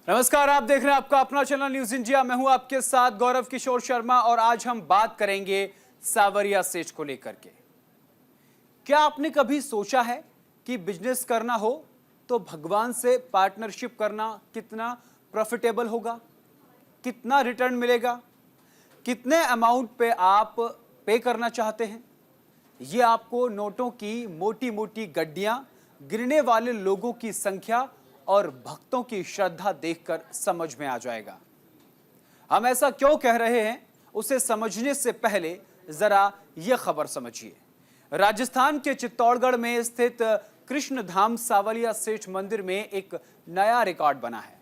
नमस्कार, आप देख रहे हैं आपका अपना चैनल न्यूज इंडिया। मैं हूं आपके साथ गौरव किशोर शर्मा और आज हम बात करेंगे सांवरिया सेठ को लेकर के। क्या आपने कभी सोचा है कि बिजनेस करना हो तो भगवान से पार्टनरशिप करना कितना प्रॉफिटेबल होगा, कितना रिटर्न मिलेगा, कितने अमाउंट पे आप पे करना चाहते हैं? ये आपको नोटों की मोटी मोटी गड्डियां, गिरने वाले लोगों की संख्या और भक्तों की श्रद्धा देखकर समझ में आ जाएगा। हम ऐसा क्यों कह रहे हैं, उसे समझने से पहले जरा यह खबर समझिए। राजस्थान के चित्तौड़गढ़ में स्थित कृष्ण धाम सांवलिया सेठ मंदिर में एक नया रिकॉर्ड बना है।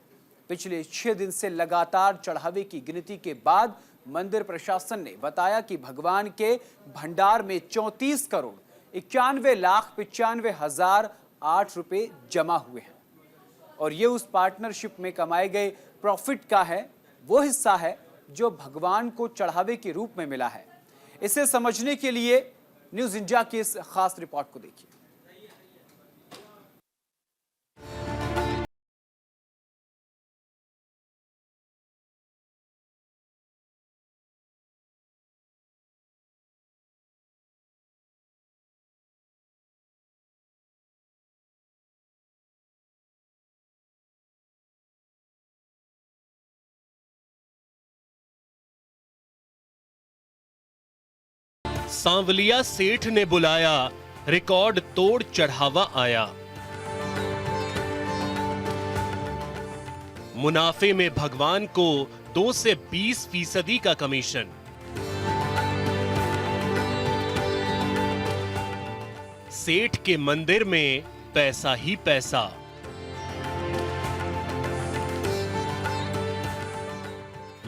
पिछले 6 दिन से लगातार चढ़ावे की गिनती के बाद मंदिर प्रशासन ने बताया कि भगवान के भंडार में 34 करोड़ 91,95,008 रुपए जमा हुए हैं और ये उस पार्टनरशिप में कमाए गए प्रॉफिट का है, वो हिस्सा है जो भगवान को चढ़ावे के रूप में मिला है। इसे समझने के लिए न्यूज इंडिया की इस खास रिपोर्ट को देखिए। सांवलिया सेठ ने बुलाया, रिकॉर्ड तोड़ चढ़ावा आया। मुनाफे में भगवान को 2 से 20% का कमीशन। सेठ के मंदिर में पैसा ही पैसा।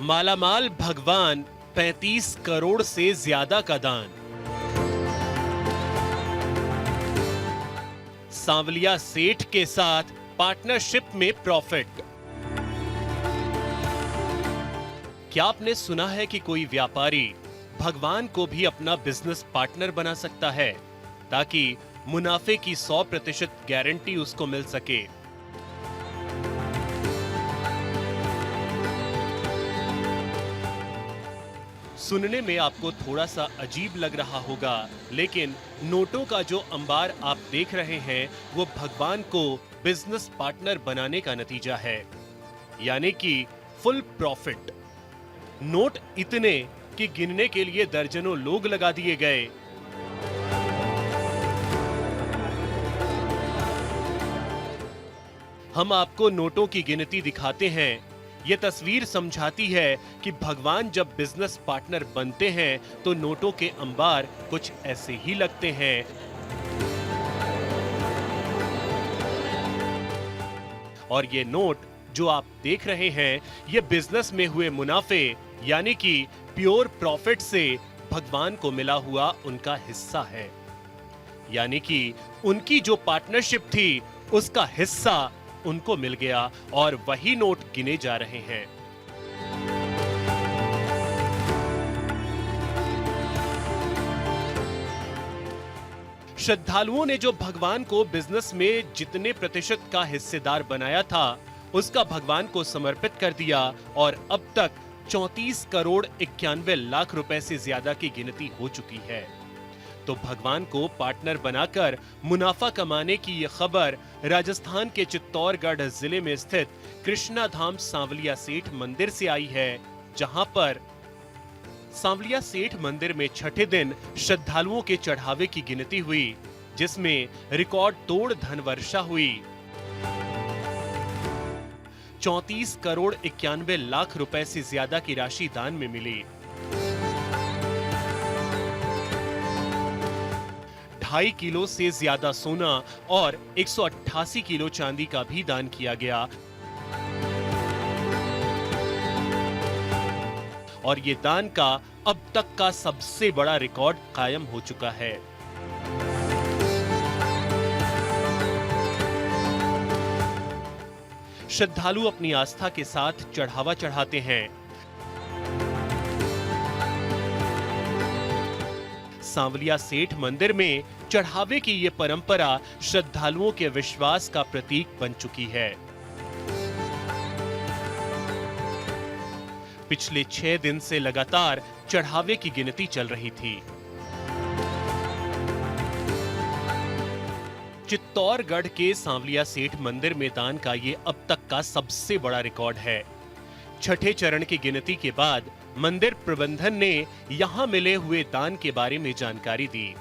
मालामाल भगवान, 35 करोड़ से ज्यादा का दान। सांवलिया सेठ के साथ पार्टनरशिप में प्रॉफिट। क्या आपने सुना है कि कोई व्यापारी भगवान को भी अपना बिजनेस पार्टनर बना सकता है ताकि मुनाफे की 100% गारंटी उसको मिल सके? सुनने में आपको थोड़ा सा अजीब लग रहा होगा, लेकिन नोटों का जो अंबार आप देख रहे हैं वो भगवान को बिजनेस पार्टनर बनाने का नतीजा है, यानी कि फुल प्रॉफिट। नोट इतने कि गिनने के लिए दर्जनों लोग लगा दिए गए। हम आपको नोटों की गिनती दिखाते हैं। यह तस्वीर समझाती है कि भगवान जब बिजनेस पार्टनर बनते हैं तो नोटों के अंबार कुछ ऐसे ही लगते हैं। और ये नोट जो आप देख रहे हैं, ये बिजनेस में हुए मुनाफे यानी कि प्योर प्रॉफिट से भगवान को मिला हुआ उनका हिस्सा है, यानी कि उनकी जो पार्टनरशिप थी उसका हिस्सा उनको मिल गया और वही नोट गिने जा रहे हैं। श्रद्धालुओं ने जो भगवान को बिजनेस में जितने प्रतिशत का हिस्सेदार बनाया था उसका भगवान को समर्पित कर दिया और अब तक 34 करोड़ 91 लाख रुपए से ज्यादा की गिनती हो चुकी है। तो भगवान को पार्टनर बनाकर मुनाफा कमाने की यह खबर राजस्थान के चित्तौड़गढ़ जिले में स्थित कृष्णा धाम सांवलिया सेठ मंदिर से आई है, जहां पर सांवलिया सेठ मंदिर में छठे दिन श्रद्धालुओं के चढ़ावे की गिनती हुई, जिसमें रिकॉर्ड तोड़ धन वर्षा हुई। 34 करोड़ 91 लाख रुपए से ज्यादा की राशि दान में मिली। 2.5 किलो से ज्यादा सोना और 188 किलो चांदी का भी दान किया गया और ये दान का अब तक का सबसे बड़ा रिकॉर्ड कायम हो चुका है। श्रद्धालु अपनी आस्था के साथ चढ़ावा चढ़ाते हैं। सांवलिया सेठ मंदिर में चढ़ावे की ये परंपरा श्रद्धालुओं के विश्वास का प्रतीक बन चुकी है। पिछले 6 दिन से लगातार चढ़ावे की गिनती चल रही थी। चित्तौड़गढ़ के सांवलिया सेठ मंदिर में दान का ये अब तक का सबसे बड़ा रिकॉर्ड है। छठे चरण की गिनती के बाद मंदिर प्रबंधन ने यहां मिले हुए दान के बारे में जानकारी दी।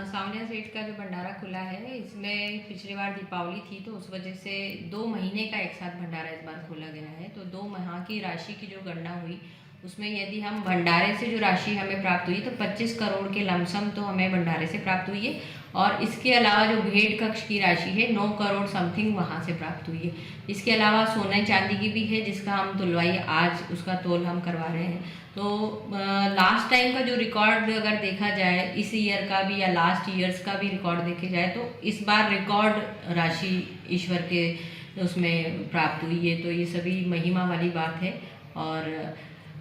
सांवलिया सेठ का जो भंडारा खुला है, इसमें पिछली बार दीपावली थी तो उस वजह से 2 महीने का एक साथ भंडारा इस बार खोला गया है। तो 2 माह की राशि की जो गणना हुई उसमें यदि हम भंडारे से जो राशि हमें प्राप्त हुई तो 25 करोड़ के लमसम तो हमें भंडारे से प्राप्त हुई है, और इसके अलावा जो भेंट कक्ष की राशि है 9 करोड़ समथिंग वहाँ से प्राप्त हुई है। इसके अलावा सोने चांदी की भी है जिसका हम तुलवाई आज उसका तोल हम करवा रहे हैं। तो लास्ट टाइम का जो रिकॉर्ड अगर देखा जाए, इस ईयर का भी या लास्ट ईयर्स का भी रिकॉर्ड देखे जाए तो इस बार रिकॉर्ड राशि ईश्वर के उसमें प्राप्त हुई है। तो ये सभी महिमा वाली बात है, और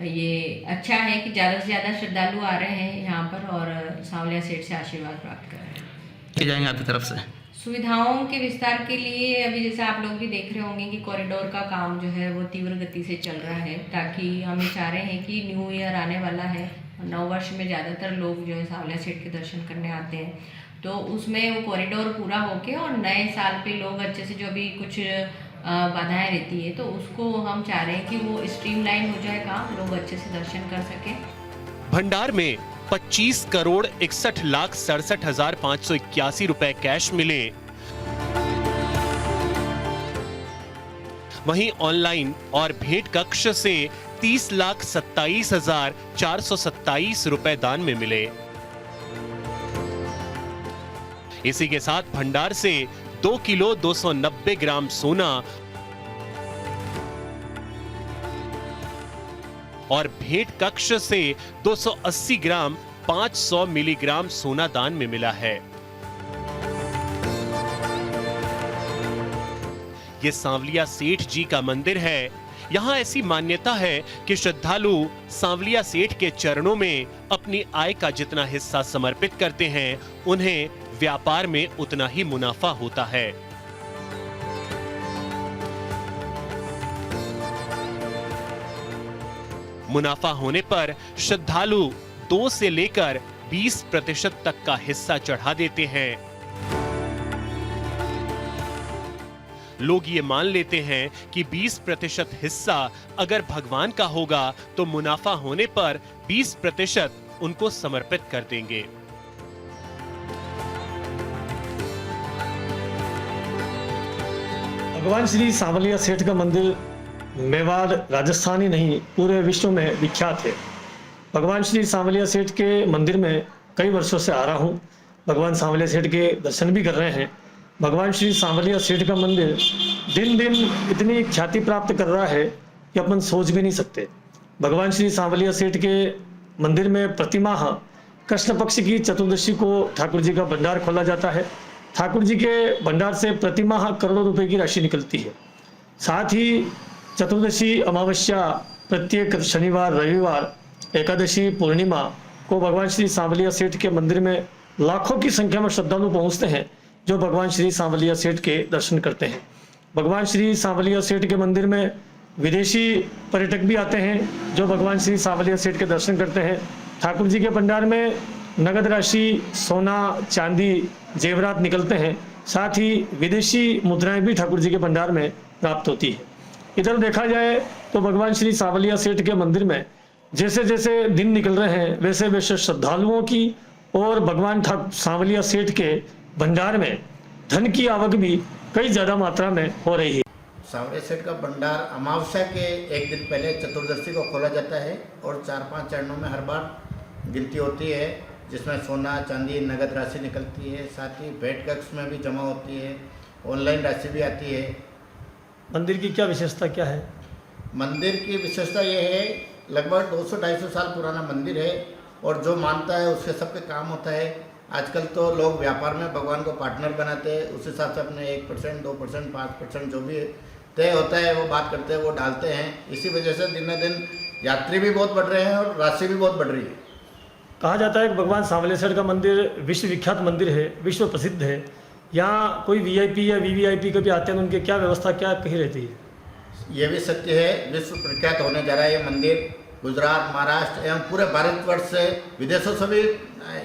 ये अच्छा है कि ज़्यादा से ज़्यादा श्रद्धालु आ रहे हैं यहाँ पर और सांवलिया सेठ से आशीर्वाद प्राप्त कर रहे हैं। क्या जाएंगे आपकी तरफ से? सुविधाओं के विस्तार के लिए अभी जैसे आप लोग भी देख रहे होंगे कि कॉरिडोर का काम जो है वो तीव्र गति से चल रहा है, ताकि हम ये चाह रहे हैं कि न्यू ईयर आने वाला है, नव वर्ष में ज़्यादातर लोग जो है सांवलिया सेठ के दर्शन करने आते हैं, तो उसमें वो कॉरिडोर पूरा होके और नए साल पे लोग अच्छे से जो भी कुछ बाधाएं रहती है तो उसको हम चाह रहे हैं कि वो स्ट्रीमलाइन हो जाए काम, लोग अच्छे से दर्शन कर सकें। भंडार में 25 करोड़ 61,67,581 रुपए कैश मिले। वहीं ऑनलाइन और भेंट कक्ष से 30,27,427 रुपए दान में मिले। इसी के साथ भंडार से 2 किलो 290 ग्राम सोना और भेंट कक्ष से 280 ग्राम 500 मिलीग्राम सोना दान में मिला है। ये सांवलिया सेठ जी का मंदिर है। यहाँ ऐसी मान्यता है कि श्रद्धालु सांवलिया सेठ के चरणों में अपनी आय का जितना हिस्सा समर्पित करते हैं, उन्हें व्यापार में उतना ही मुनाफा होता है। मुनाफा होने पर श्रद्धालु 2 से लेकर 20% तक का हिस्सा चढ़ा देते हैं। लोग ये मान लेते हैं कि 20% हिस्सा अगर भगवान का होगा तो मुनाफा होने पर 20% उनको समर्पित कर देंगे। भगवान श्री सांवलिया सेठ का मंदिर मेवाड़ राजस्थान ही नहीं पूरे विश्व में विख्यात है। भगवान श्री सांवलिया सेठ के मंदिर में कई वर्षों से आ रहा हूँ। भगवान सांवलिया सेठ के दर्शन भी कर रहे हैं। भगवान श्री सांवलिया सेठ का मंदिर दिन दिन इतनी ख्याति प्राप्त कर रहा है कि अपन सोच भी नहीं सकते। भगवान श्री सांवलिया सेठ के मंदिर में प्रतिमाह कृष्ण पक्ष की चतुर्दशी को ठाकुर जी का भंडार खोला जाता है। ठाकुर जी के भंडार से प्रतिमाह करोड़ों रुपए की राशि निकलती है। साथ ही चतुर्दशी, अमावस्या, प्रत्येक शनिवार, रविवार, एकादशी, पूर्णिमा को भगवान श्री सांवलिया सेठ के मंदिर में लाखों की संख्या में श्रद्धालु पहुंचते हैं जो भगवान श्री सांवलिया सेठ के दर्शन करते हैं। भगवान श्री सांवलिया सेठ के मंदिर में विदेशी पर्यटक भी आते हैं जो भगवान श्री सांवलिया सेठ के दर्शन करते हैं। ठाकुर जी के भंडार में नगद राशि, सोना, चांदी, जेवरात निकलते हैं। साथ ही विदेशी मुद्राएं भी ठाकुर जी के भंडार में प्राप्त होती है। इधर देखा जाए तो भगवान श्री सांवलिया सेठ के मंदिर में जैसे जैसे दिन निकल रहे हैं वैसे वैसे श्रद्धालुओं की और भगवान सांवलिया सेठ के भंडार में धन की आवक भी कई ज़्यादा मात्रा में हो रही है। सांवलिया सेठ का भंडार अमावस्या के एक दिन पहले चतुर्दशी को खोला जाता है और 4-5 चरणों में हर बार गिनती होती है, जिसमें सोना, चांदी, नगद राशि निकलती है। साथ ही भेंट कक्ष में भी जमा होती है, ऑनलाइन राशि भी आती है। मंदिर की क्या विशेषता क्या है? मंदिर की विशेषता ये है, लगभग 200-250 साल पुराना मंदिर है और जो मानता है उसके सबके काम होता है। आजकल तो लोग व्यापार में भगवान को पार्टनर बनाते हैं, उस हिसाब से अपने 1%, 2%, 5% जो भी तय होता है वो बात करते हैं, वो डालते हैं। इसी वजह से दिन ब दिन यात्री भी बहुत बढ़ रहे हैं और राशि भी बहुत बढ़ रही है। कहा जाता है कि भगवान सांवलिया सेठ का मंदिर विश्व विख्यात मंदिर है, विश्व प्रसिद्ध है। यहाँ कोई वीआईपी या वीवीआईपी कभी आते हैं तो उनके क्या व्यवस्था क्या कहीं रहती है? ये भी सत्य है, विश्व प्रख्यात होने जा रहा है ये मंदिर। गुजरात, महाराष्ट्र एवं पूरे भारतवर्ष से, विदेशों से भी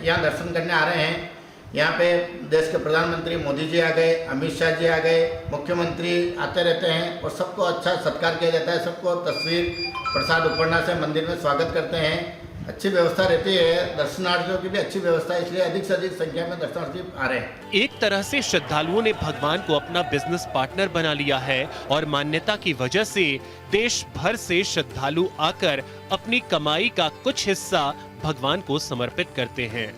यहाँ दर्शन करने आ रहे हैं। यहाँ पे देश के प्रधानमंत्री मोदी जी आ गए, अमित शाह जी आ गए, मुख्यमंत्री आते रहते हैं और सबको अच्छा सत्कार किया जाता है। सबको तस्वीर प्रसाद उपरना से मंदिर में स्वागत करते हैं। अच्छी व्यवस्था रहती है, दर्शनार्थियों की भी अच्छी व्यवस्था है, इसलिए अधिक से अधिक संख्या में दर्शनार्थी आ रहे हैं। एक तरह से श्रद्धालुओं ने भगवान को अपना बिजनेस पार्टनर बना लिया है और मान्यता की वजह से देश भर से श्रद्धालु आकर अपनी कमाई का कुछ हिस्सा भगवान को समर्पित करते हैं।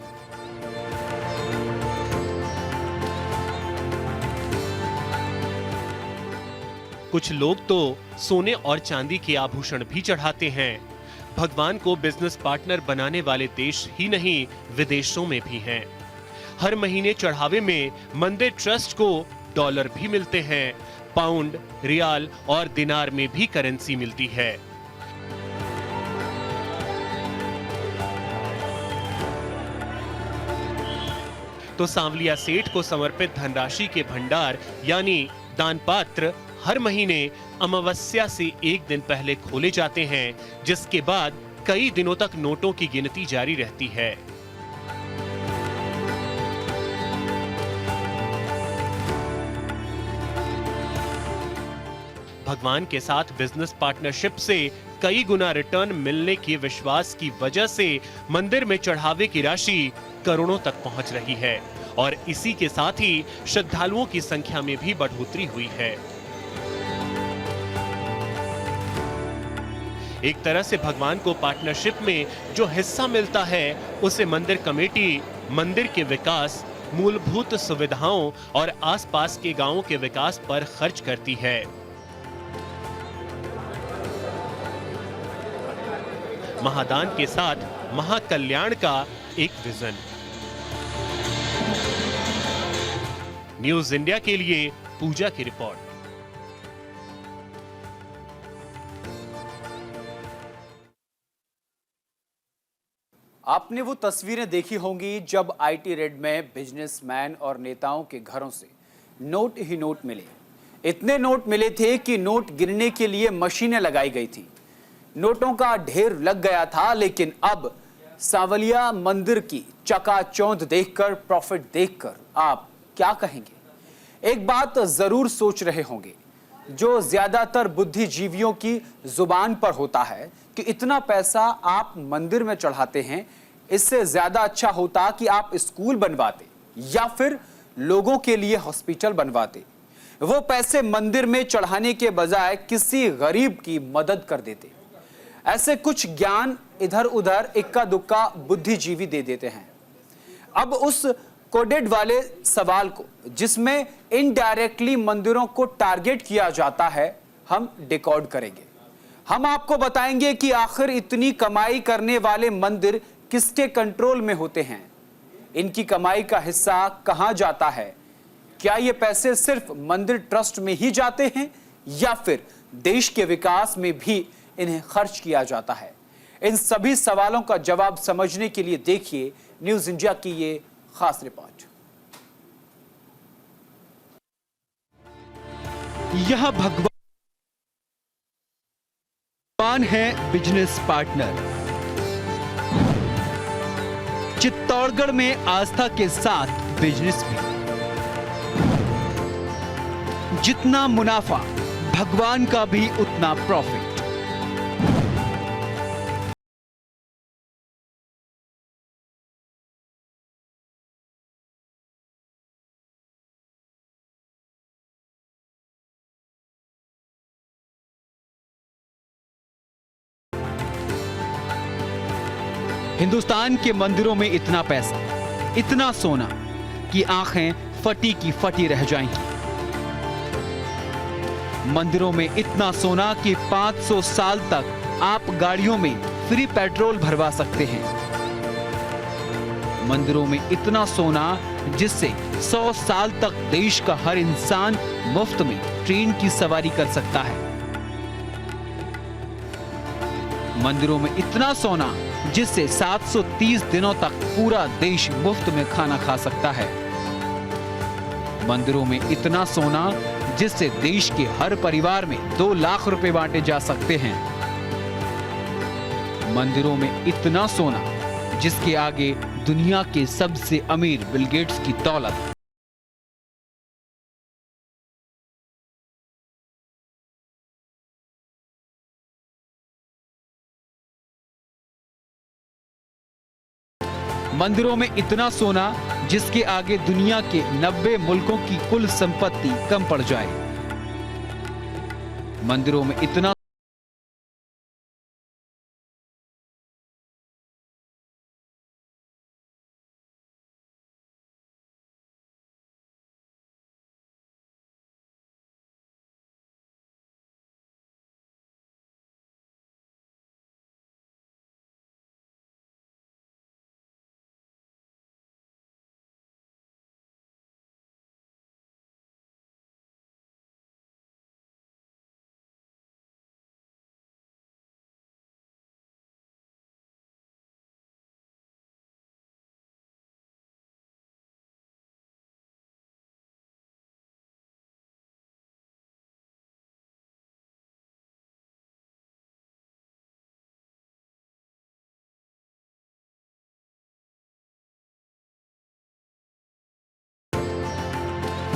कुछ लोग तो सोने और चांदी के आभूषण भी चढ़ाते हैं। भगवान को बिजनेस पार्टनर बनाने वाले देश ही नहीं, विदेशों में भी हैं। हर महीने चढ़ावे में मंदिर ट्रस्ट को डॉलर भी मिलते हैं, पाउंड, रियाल और दिनार में भी करेंसी मिलती है। तो सांवलिया सेठ को समर्पित धनराशि के भंडार यानी दान पात्र हर महीने अमावस्या से एक दिन पहले खोले जाते हैं, जिसके बाद कई दिनों तक नोटों की गिनती जारी रहती है। भगवान के साथ बिजनेस पार्टनरशिप से कई गुना रिटर्न मिलने के विश्वास की वजह से मंदिर में चढ़ावे की राशि करोड़ों तक पहुंच रही है और इसी के साथ ही श्रद्धालुओं की संख्या में भी बढ़ोतरी हुई है। एक तरह से भगवान को पार्टनरशिप में जो हिस्सा मिलता है उसे मंदिर कमेटी मंदिर के विकास, मूलभूत सुविधाओं और आसपास के गांवों के विकास पर खर्च करती है। महादान के साथ महाकल्याण का एक विजन। न्यूज इंडिया के लिए पूजा की रिपोर्ट। आपने वो तस्वीरें देखी होंगी जब आईटी रेड में बिजनेसमैन और नेताओं के घरों से नोट ही नोट मिले। इतने नोट मिले थे कि नोट गिनने के लिए मशीनें लगाई गई थी। नोटों का ढेर लग गया था, लेकिन अब सांवलिया मंदिर की चकाचौंध देखकर, प्रॉफिट देखकर आप क्या कहेंगे? एक बात जरूर सोच रहे होंगे, जो ज्यादातर बुद्धिजीवियों की जुबान पर होता है कि इतना पैसा आप मंदिर में चढ़ाते हैं, इससे ज्यादा अच्छा होता कि आप स्कूल बनवाते या फिर लोगों के लिए हॉस्पिटल बनवाते। वो पैसे मंदिर में चढ़ाने के बजाय किसी गरीब की मदद कर देते। ऐसे कुछ ज्ञान इधर उधर इक्का दुक्का बुद्धिजीवी दे देते हैं। अब उस कोडेड वाले सवाल को, जिसमें इनडायरेक्टली मंदिरों को टारगेट किया जाता है, हम डिकोड करेंगे। हम आपको बताएंगे कि आखिर इतनी कमाई करने वाले मंदिर किसके कंट्रोल में होते हैं, इनकी कमाई का हिस्सा कहां जाता है, क्या ये पैसे सिर्फ मंदिर ट्रस्ट में ही जाते हैं या फिर देश के विकास में भी इन्हें खर्च किया जाता है? इन सभी सवालों का जवाब समझने के लिए देखिए न्यूज इंडिया की ये खास रिपोर्ट। यह भगवान है बिजनेस पार्टनर। चित्तौड़गढ़ में आस्था के साथ बिजनेस भी। जितना मुनाफा, भगवान का भी उतना प्रॉफिट। हिंदुस्तान के मंदिरों में इतना पैसा, इतना सोना कि आंखें फटी की फटी रह जाएंगी। मंदिरों में इतना सोना कि 500 साल तक आप गाड़ियों में फ्री पेट्रोल भरवा सकते हैं। मंदिरों में इतना सोना जिससे 100 साल तक देश का हर इंसान मुफ्त में ट्रेन की सवारी कर सकता है। मंदिरों में इतना सोना जिससे 730 दिनों तक पूरा देश मुफ्त में खाना खा सकता है। मंदिरों में इतना सोना जिससे देश के हर परिवार में 2 लाख रुपए बांटे जा सकते हैं। मंदिरों में इतना सोना जिसके आगे दुनिया के सबसे अमीर बिल गेट्स की दौलत। मंदिरों में इतना सोना जिसके आगे दुनिया के 90 मुल्कों की कुल संपत्ति कम पड़ जाए। मंदिरों में इतना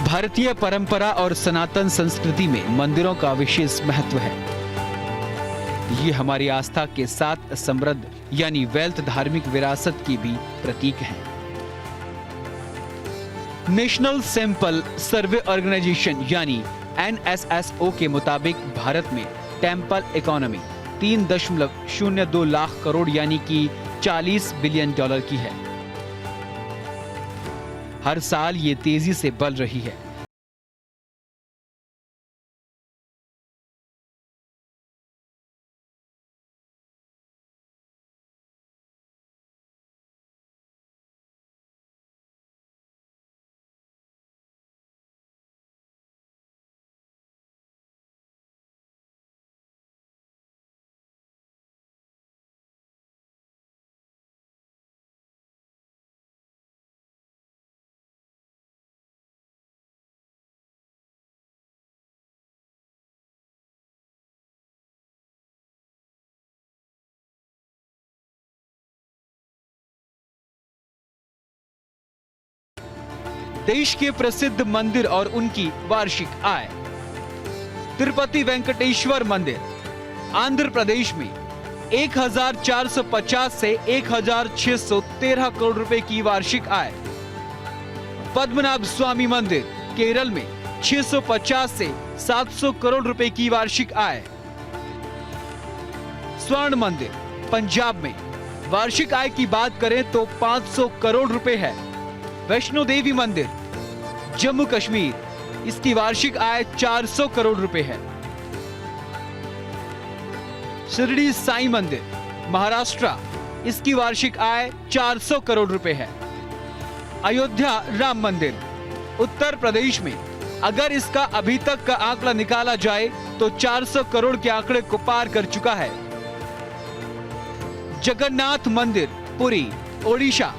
भारतीय परंपरा और सनातन संस्कृति में मंदिरों का विशेष महत्व है। ये हमारी आस्था के साथ समृद्ध यानी वेल्थ धार्मिक विरासत की भी प्रतीक है। नेशनल सैंपल सर्वे ऑर्गेनाइजेशन यानी NSSO के मुताबिक भारत में टेम्पल इकोनॉमी 3.02 लाख करोड़ यानी कि $40 बिलियन की है। हर साल ये तेजी से बढ़ रही है। देश के प्रसिद्ध मंदिर और उनकी वार्षिक आय। तिरुपति वेंकटेश्वर मंदिर आंध्र प्रदेश में 1450 से 1613 करोड़ रुपए की वार्षिक आय। पद्मनाभ स्वामी मंदिर केरल में 650 से 700 करोड़ रुपए की वार्षिक आय। स्वर्ण मंदिर पंजाब में वार्षिक आय की बात करें तो 500 करोड़ रुपए है। वैष्णो देवी मंदिर जम्मू कश्मीर इसकी वार्षिक आय 400 करोड़ रुपए है। शिरडी साईं मंदिर महाराष्ट्र इसकी वार्षिक आय 400 करोड़ रुपए है। अयोध्या राम मंदिर उत्तर प्रदेश में अगर इसका अभी तक का आंकड़ा निकाला जाए तो 400 करोड़ के आंकड़े को पार कर चुका है। जगन्नाथ मंदिर पुरी ओडिशा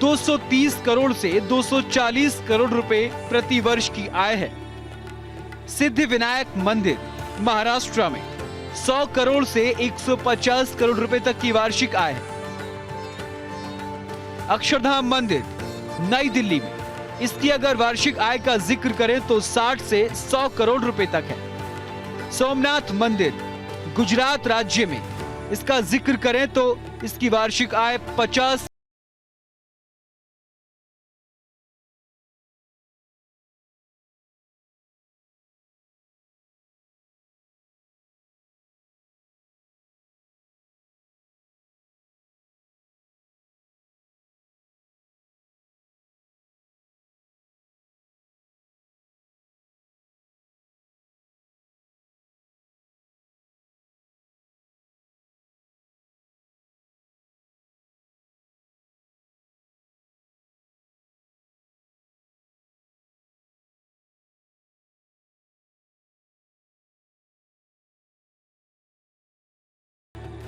230 करोड़ से 240 करोड़ रुपए प्रति वर्ष की आय है। सिद्धि विनायक मंदिर महाराष्ट्र में 100 करोड़ से 150 करोड़ रुपए तक की वार्षिक आय है। अक्षरधाम मंदिर नई दिल्ली में इसकी अगर वार्षिक आय का जिक्र करें तो 60 से 100 करोड़ रुपए तक है। सोमनाथ मंदिर गुजरात राज्य में इसका जिक्र करें तो इसकी वार्षिक आय 50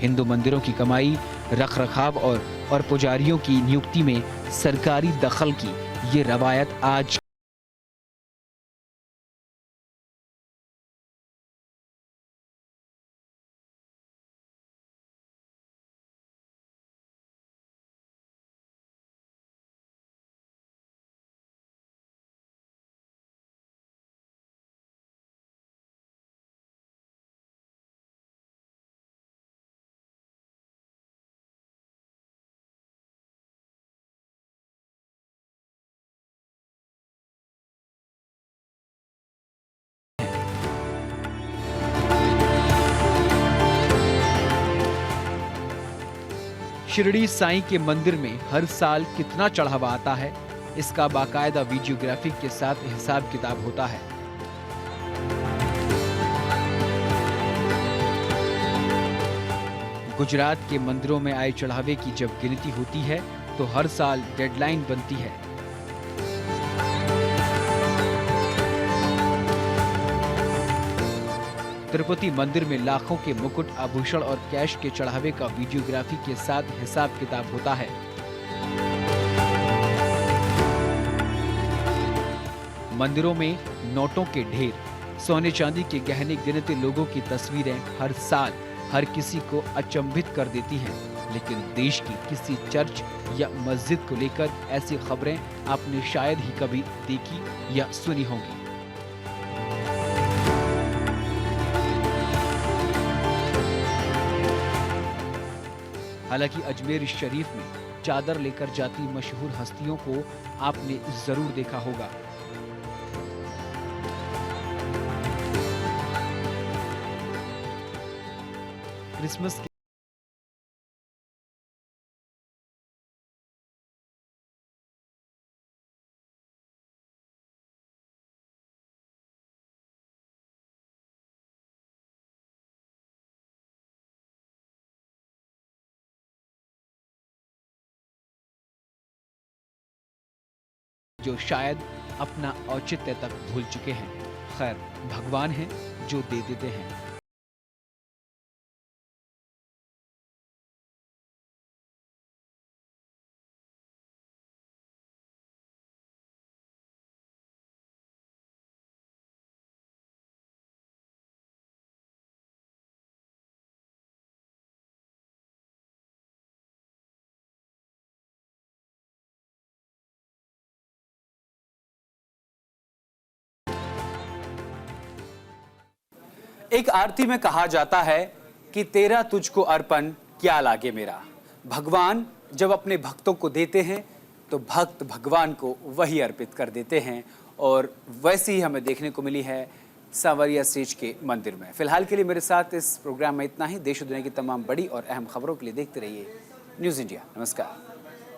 हिंदू मंदिरों की कमाई, रखरखाव और पुजारियों की नियुक्ति में सरकारी दखल की ये रवायत आज शिरडी साईं के मंदिर में हर साल कितना चढ़ावा आता है, इसका बाकायदा वीडियोग्राफी के साथ हिसाब किताब होता है। गुजरात के मंदिरों में आए चढ़ावे की जब गिनती होती है तो हर साल डेडलाइन बनती है। तिरुपति मंदिर में लाखों के मुकुट, आभूषण और कैश के चढ़ावे का वीडियोग्राफी के साथ हिसाब किताब होता है। मंदिरों में नोटों के ढेर, सोने चांदी के गहने गिनते लोगों की तस्वीरें हर साल हर किसी को अचंभित कर देती हैं। लेकिन देश की किसी चर्च या मस्जिद को लेकर ऐसी खबरें आपने शायद ही कभी देखी या सुनी होंगी। हालांकि अजमेर शरीफ में चादर लेकर जाती मशहूर हस्तियों को आपने जरूर देखा होगा। क्रिसमस जो शायद अपना औचित्य तक भूल चुके हैं। खैर, भगवान हैं जो दे देते हैं। एक आरती में कहा जाता है कि तेरा तुझको अर्पण क्या लागे मेरा। भगवान जब अपने भक्तों को देते हैं तो भक्त भगवान को वही अर्पित कर देते हैं, और वैसे ही हमें देखने को मिली है सांवरिया सेज के मंदिर में। फिलहाल के लिए मेरे साथ इस प्रोग्राम में इतना ही। देश और दुनिया की तमाम बड़ी और अहम खबरों के लिए देखते रहिए न्यूज़ इंडिया। नमस्कार।